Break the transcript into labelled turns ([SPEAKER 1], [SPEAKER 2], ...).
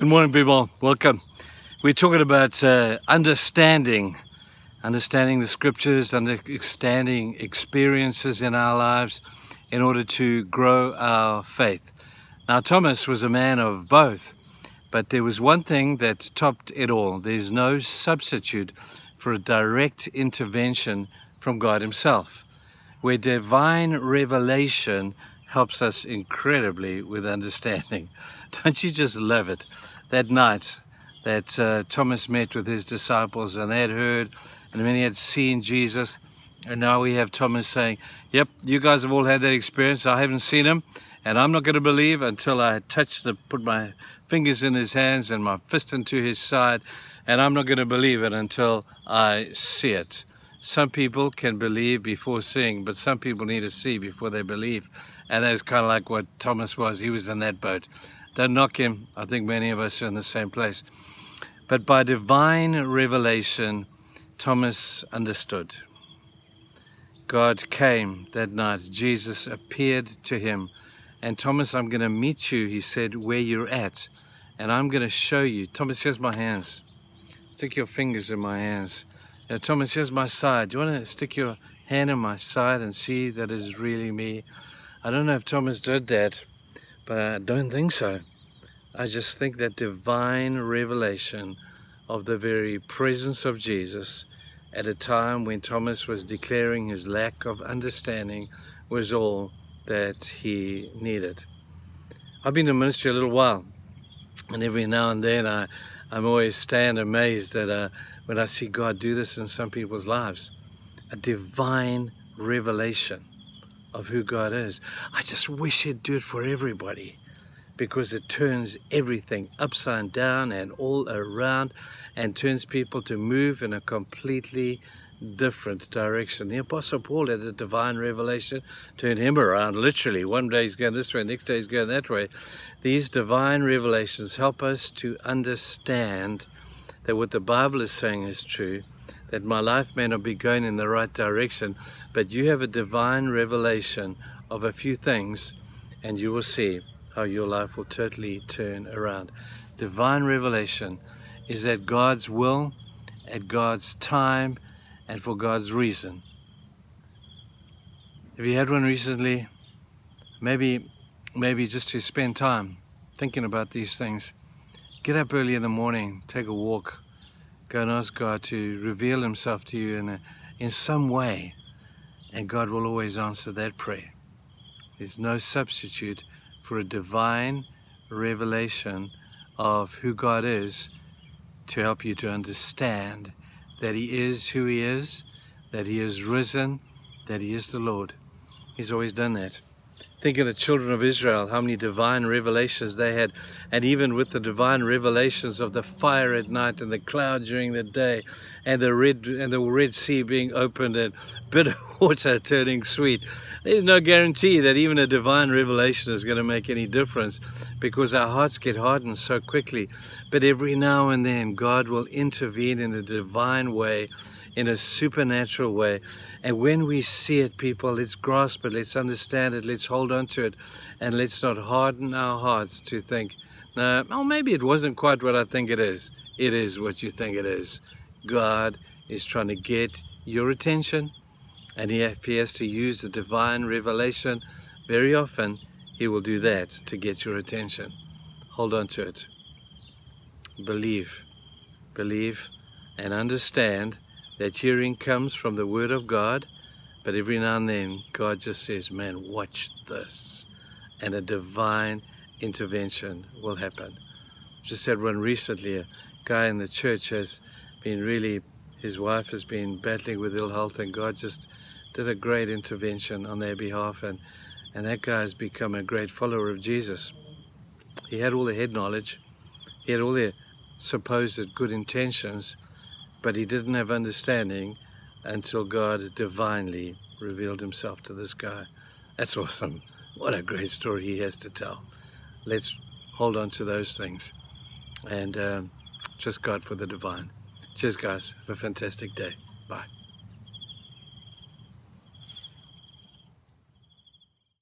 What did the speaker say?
[SPEAKER 1] Good morning, people. Welcome. We're talking about understanding the scriptures, understanding experiences in our lives in order to grow our faith. Now, Thomas was a man of both, but there was one thing that topped it all. There's no substitute for a direct intervention from God Himself, where divine revelation helps us incredibly with understanding. Don't you just love it? That night that Thomas met with his disciples and they had heard and many had seen Jesus, and now we have Thomas saying, yep, you guys have all had that experience. I haven't seen him, and I'm not going to believe until I put my fingers in his hands and my fist into his side, and I'm not going to believe it until I see it. Some people can believe before seeing, but some people need to see before they believe. And that's kind of like what Thomas was. He was in that boat. Don't knock him. I think many of us are in the same place. But by divine revelation, Thomas understood. God came that night. Jesus appeared to him. And Thomas, I'm going to meet you, he said, where you're at. And I'm going to show you. Thomas, here's my hands. Stick your fingers in my hands. Now, Thomas, here's my side. Do you want to stick your hand in my side and see that is really me? I don't know if Thomas did that, but I don't think so. I just think that divine revelation of the very presence of Jesus at a time when Thomas was declaring his lack of understanding was all that he needed. I've been in ministry a little while, and every now and then I'm always stand amazed at when I see God do this in some people's lives. A divine revelation of who God is. I just wish He'd do it for everybody, because it turns everything upside down and all around and turns people to move in a completely different direction. The Apostle Paul had a divine revelation, turned him around literally. One day he's going this way, next day he's going that way. These divine revelations help us to understand that what the Bible is saying is true, that my life may not be going in the right direction, but you have a divine revelation of a few things and you will see how your life will totally turn around. Divine revelation is at God's will, at God's time, and for God's reason. Have you had one recently? Maybe just to spend time thinking about these things. Get up early in the morning, take a walk, go and ask God to reveal Himself to you in some way, and God will always answer that prayer. There's no substitute for a divine revelation of who God is to help you to understand that He is who He is, that He is risen, that He is the Lord. He's always done that. Think of the children of Israel, how many divine revelations they had, and even with the divine revelations of the fire at night and the cloud during the day, and the Red Sea being opened and bitter water turning sweet. There's no guarantee that even a divine revelation is going to make any difference, because our hearts get hardened so quickly. But every now and then God will intervene in a divine way, in a supernatural way. And when we see it, people, let's grasp it, let's understand it, let's hold on to it, and let's not harden our hearts to think, no, oh, maybe it wasn't quite what I think it is. It is what you think it is. God is trying to get your attention, and if He has to use the divine revelation, very often He will do that to get your attention. Hold on to it. Believe, and understand that hearing comes from the Word of God, but every now and then God just says, man, watch this, and a divine intervention will happen. Just had one recently. A guy in the church has been his wife has been battling with ill health, and God just did a great intervention on their behalf, and that guy has become a great follower of Jesus. He had all the head knowledge, he had all the supposed good intentions, but he didn't have understanding until God divinely revealed Himself to this guy. That's awesome. What a great story he has to tell. Let's hold on to those things and trust God for the divine. Cheers, guys. Have a fantastic day. Bye.